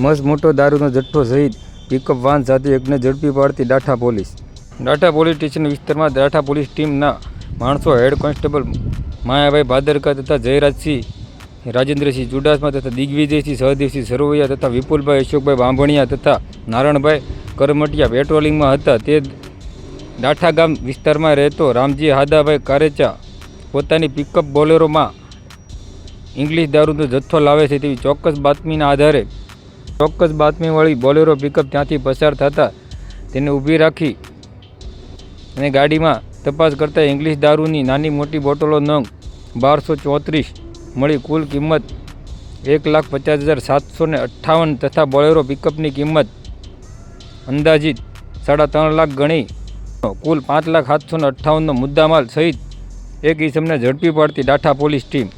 મસ્ત મોટો દારૂનો જથ્થો સહિત પિકઅપ વાન સાથે એકને ઝડપી પાડતી ડાઠા પોલીસ સ્ટેશન વિસ્તારમાં ડાઠા પોલીસ ટીમના માણસો હેડ કોન્સ્ટેબલ માયાભાઈ ભાદરકા તથા જયરાજસિંહ રાજેન્દ્રસિંહ ચુડાસમા તથા દિગ્વિજયસિંહ સહદેવસિંહ સરવૈયા તથા વિપુલભાઈ અશોકભાઈ બાંભણિયા તથા નારણભાઈ કરમટિયા પેટ્રોલિંગમાં હતા। તે ડાઠા ગામ વિસ્તારમાં રહેતો રામજી હાદાભાઈ કારેચા પોતાની પિકઅપ બોલેરોમાં ઇંગ્લિશ દારૂનો જથ્થો લાવે છે તેવી ચોક્કસ બાતમીના આધારે ચોક્કસ બાતમીવાળી બોલેરો પિકઅપ ત્યાંથી પસાર થતાં તેને ઊભી રાખી અને ગાડીમાં તપાસ કરતાં ઇંગ્લિશ દારૂની નાની મોટી બોટલો નંગ 1234 મળી કુલ કિંમત 1,50,758 તથા બોલેરો પિકઅપની કિંમત અંદાજિત 3.5 લાખ ગણી કુલ 5,07,58નો મુદ્દામાલ સહિત એક ઈસમને ઝડપી પાડતી ડાઠા પોલીસ ટીમ